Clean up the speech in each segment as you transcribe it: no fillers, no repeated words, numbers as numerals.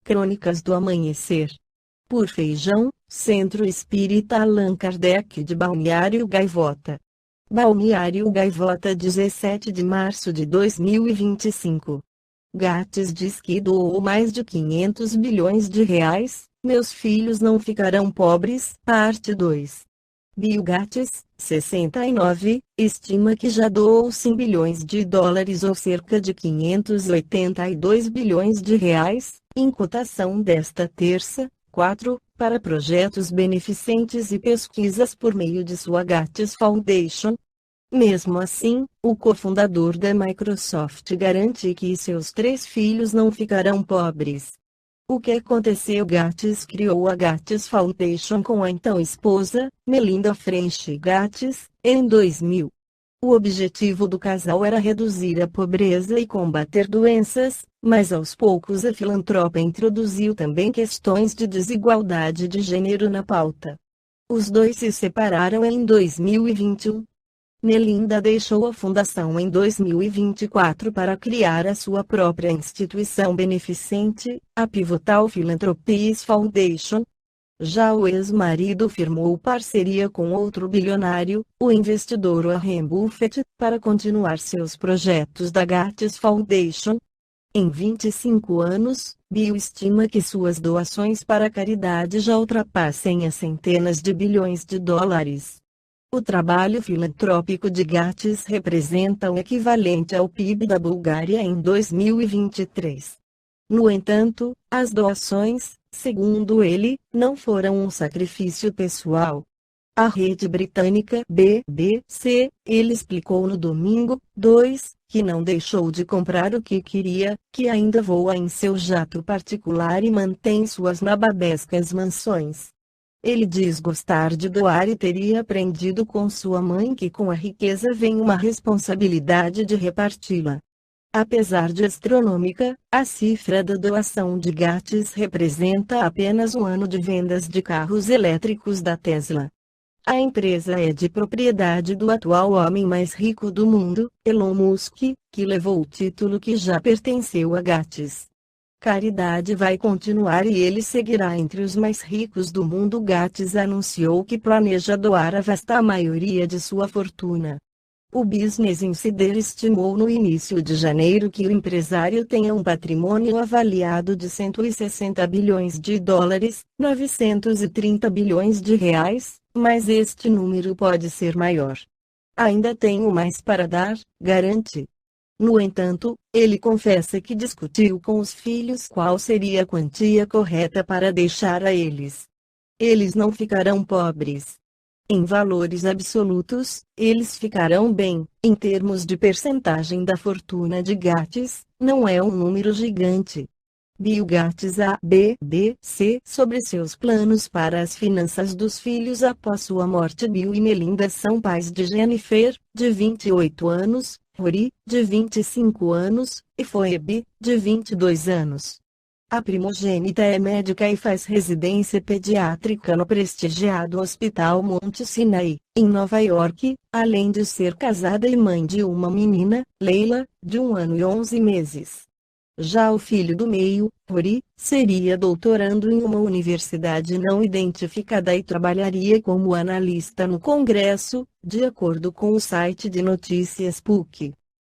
Crônicas do Amanhecer. Por Feijão, Centro Espírita Allan Kardec de Balneário Gaivota. Balneário Gaivota, 17 de março de 2025. Gates diz que doou mais de 500 bilhões de reais, meus filhos não ficarão pobres. Parte 2. Bill Gates, 69, estima que já doou 100 bilhões de dólares ou cerca de 582 bilhões de reais, em cotação desta terça, 4, para projetos beneficentes e pesquisas por meio de sua Gates Foundation. Mesmo assim, o cofundador da Microsoft garante que seus 3 filhos não ficarão pobres. O que aconteceu? Gates criou a Gates Foundation com a então esposa, Melinda French Gates, em 2000. O objetivo do casal era reduzir a pobreza e combater doenças, mas aos poucos a filantropa introduziu também questões de desigualdade de gênero na pauta. Os dois se separaram em 2021. Melinda deixou a fundação em 2024 para criar a sua própria instituição beneficente, a Pivotal Philanthropies Foundation. Já o ex-marido firmou parceria com outro bilionário, o investidor Warren Buffett, para continuar seus projetos da Gates Foundation. Em 25 anos, Bill estima que suas doações para a caridade já ultrapassem as centenas de bilhões de dólares. O trabalho filantrópico de Gates representa o equivalente ao PIB da Bulgária em 2023. No entanto, as doações, segundo ele, não foram um sacrifício pessoal. A rede britânica BBC, ele explicou no domingo, 2, que não deixou de comprar o que queria, que ainda voa em seu jato particular e mantém suas nababescas mansões. Ele diz gostar de doar e teria aprendido com sua mãe que com a riqueza vem uma responsabilidade de reparti-la. Apesar de astronômica, a cifra da doação de Gates representa apenas um ano de vendas de carros elétricos da Tesla. A empresa é de propriedade do atual homem mais rico do mundo, Elon Musk, que levou o título que já pertenceu a Gates. Caridade vai continuar e ele seguirá entre os mais ricos do mundo. Gates anunciou que planeja doar a vasta maioria de sua fortuna. O Business Insider estimou no início de janeiro que o empresário tenha um patrimônio avaliado de 160 bilhões de dólares, 930 bilhões de reais, mas este número pode ser maior. Ainda tenho mais para dar, garante. No entanto, ele confessa que discutiu com os filhos qual seria a quantia correta para deixar a eles. Eles não ficarão pobres. Em valores absolutos, eles ficarão bem. Em termos de percentagem da fortuna de Gates, não é um número gigante. Bill Gates à BBC sobre seus planos para as finanças dos filhos após sua morte. Bill e Melinda são pais de Jennifer, de 28 anos, Rory, de 25 anos, e Phoebe, de 22 anos. A primogênita é médica e faz residência pediátrica no prestigiado Hospital Monte Sinai, em Nova York, além de ser casada e mãe de uma menina, Leila, de 1 ano e 11 meses. Já o filho do meio, Rory, seria doutorando em uma universidade não identificada e trabalharia como analista no Congresso, de acordo com o site de notícias PUC.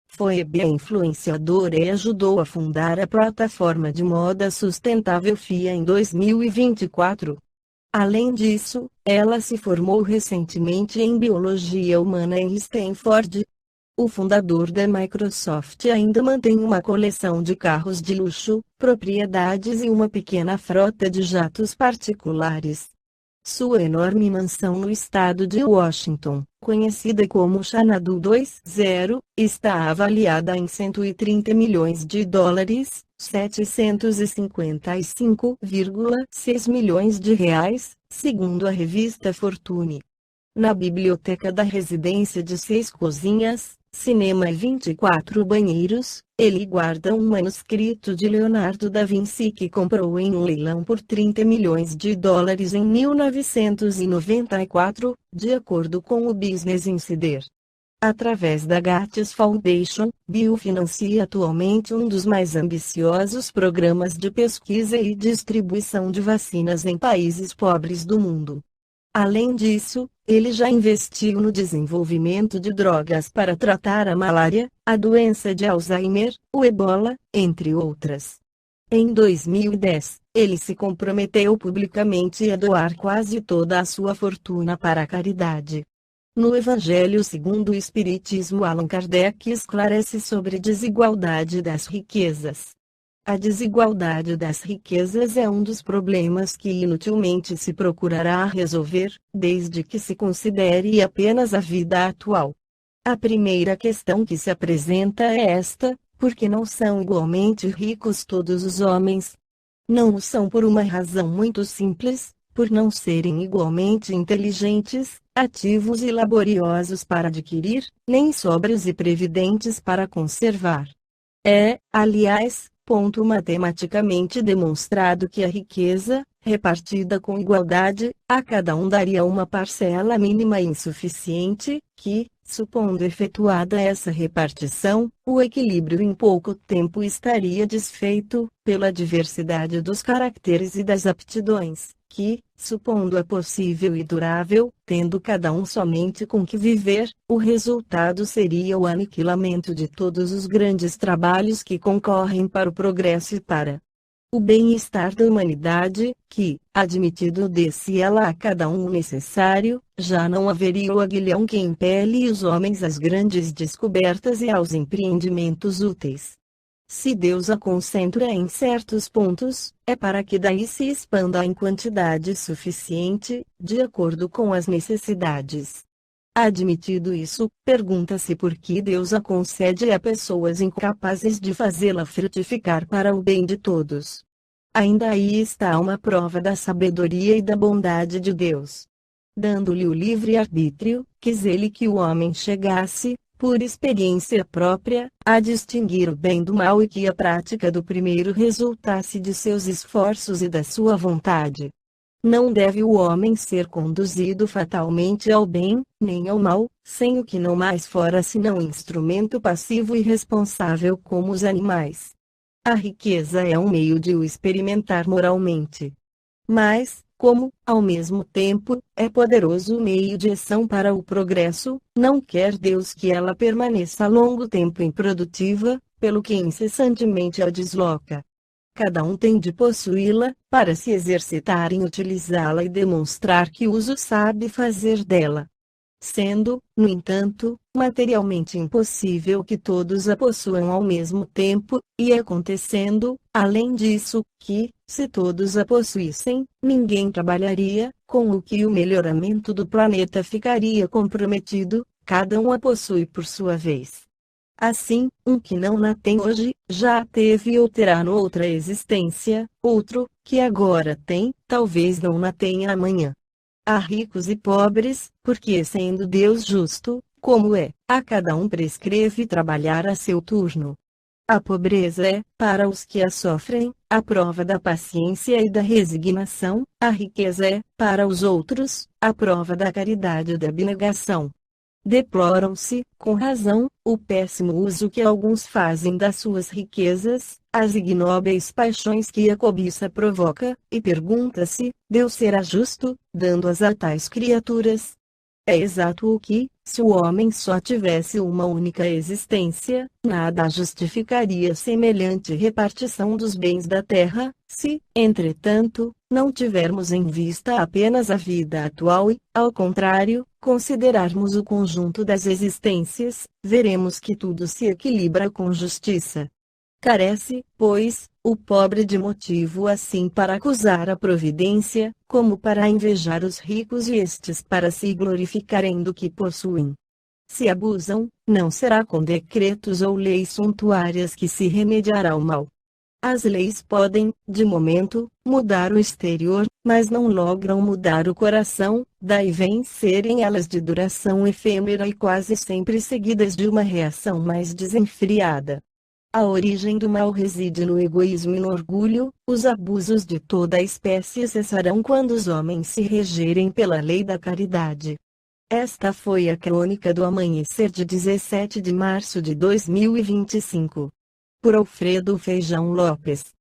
Phoebe é influenciadora e ajudou a fundar a plataforma de moda sustentável FIA em 2024. Além disso, ela se formou recentemente em biologia humana em Stanford. O fundador da Microsoft ainda mantém uma coleção de carros de luxo, propriedades e uma pequena frota de jatos particulares. Sua enorme mansão no estado de Washington, conhecida como Xanadu 2.0, está avaliada em 130 milhões de dólares, 755,6 milhões de reais, segundo a revista Fortune. Na biblioteca da residência de 6 cozinhas, cinema e 24 banheiros, ele guarda um manuscrito de Leonardo da Vinci que comprou em um leilão por 30 milhões de dólares em 1994, de acordo com o Business Insider. Através da Gates Foundation, Bill financia atualmente um dos mais ambiciosos programas de pesquisa e distribuição de vacinas em países pobres do mundo. Além disso, ele já investiu no desenvolvimento de drogas para tratar a malária, a doença de Alzheimer, o Ebola, entre outras. Em 2010, ele se comprometeu publicamente a doar quase toda a sua fortuna para a caridade. No Evangelho segundo o Espiritismo, Allan Kardec esclarece sobre a desigualdade das riquezas. A desigualdade das riquezas é um dos problemas que inutilmente se procurará resolver, desde que se considere apenas a vida atual. A primeira questão que se apresenta é esta: por que não são igualmente ricos todos os homens? Não o são por uma razão muito simples: por não serem igualmente inteligentes, ativos e laboriosos para adquirir, nem sóbrios e previdentes para conservar. Aliás, ponto matematicamente demonstrado que a riqueza, repartida com igualdade, a cada um daria uma parcela mínima insuficiente, que, supondo efetuada essa repartição, o equilíbrio em pouco tempo estaria desfeito, pela diversidade dos caracteres e das aptidões, que, supondo-a possível e durável, tendo cada um somente com que viver, o resultado seria o aniquilamento de todos os grandes trabalhos que concorrem para o progresso e para o bem-estar da humanidade, que, admitido desse ela a cada um o necessário, já não haveria o aguilhão que impele os homens às grandes descobertas e aos empreendimentos úteis. Se Deus a concentra em certos pontos, é para que daí se expanda em quantidade suficiente, de acordo com as necessidades. Admitido isso, pergunta-se por que Deus a concede a pessoas incapazes de fazê-la frutificar para o bem de todos. Ainda aí está uma prova da sabedoria e da bondade de Deus. Dando-lhe o livre-arbítrio, quis ele que o homem chegasse, por experiência própria, a distinguir o bem do mal e que a prática do primeiro resultasse de seus esforços e da sua vontade. Não deve o homem ser conduzido fatalmente ao bem, nem ao mal, sem o que não mais fora senão instrumento passivo e responsável como os animais. A riqueza é um meio de o experimentar moralmente. Mas, como, ao mesmo tempo, é poderoso meio de ação para o progresso, não quer Deus que ela permaneça longo tempo improdutiva, pelo que incessantemente a desloca. Cada um tem de possuí-la, para se exercitar em utilizá-la e demonstrar que uso sabe fazer dela. Sendo, no entanto, materialmente impossível que todos a possuam ao mesmo tempo, e acontecendo, além disso, que, se todos a possuíssem, ninguém trabalharia, com o que o melhoramento do planeta ficaria comprometido, cada um a possui por sua vez. Assim, um que não na tem hoje, já a teve ou terá noutra existência, outro, que agora tem, talvez não na tenha amanhã. Há ricos e pobres, porque sendo Deus justo, como é, a cada um prescreve trabalhar a seu turno. A pobreza é, para os que a sofrem, a prova da paciência e da resignação, a riqueza é, para os outros, a prova da caridade e da abnegação. Deploram-se, com razão, o péssimo uso que alguns fazem das suas riquezas, as ignóbeis paixões que a cobiça provoca, e pergunta-se: Deus será justo, dando-as a tais criaturas? É exato o que, se o homem só tivesse uma única existência, nada justificaria semelhante repartição dos bens da terra. Se, entretanto, não tivermos em vista apenas a vida atual e, ao contrário, considerarmos o conjunto das existências, veremos que tudo se equilibra com justiça. Carece, pois, o pobre de motivo assim para acusar a providência, como para invejar os ricos e estes para se glorificarem do que possuem. Se abusam, não será com decretos ou leis suntuárias que se remediará o mal. As leis podem, de momento, mudar o exterior, mas não logram mudar o coração, daí vêm serem elas de duração efêmera e quase sempre seguidas de uma reação mais desenfreada. A origem do mal reside no egoísmo e no orgulho. Os abusos de toda a espécie cessarão quando os homens se regerem pela lei da caridade. Esta foi a crônica do amanhecer de 17 de março de 2025. Por Alfredo Feijão Lopes.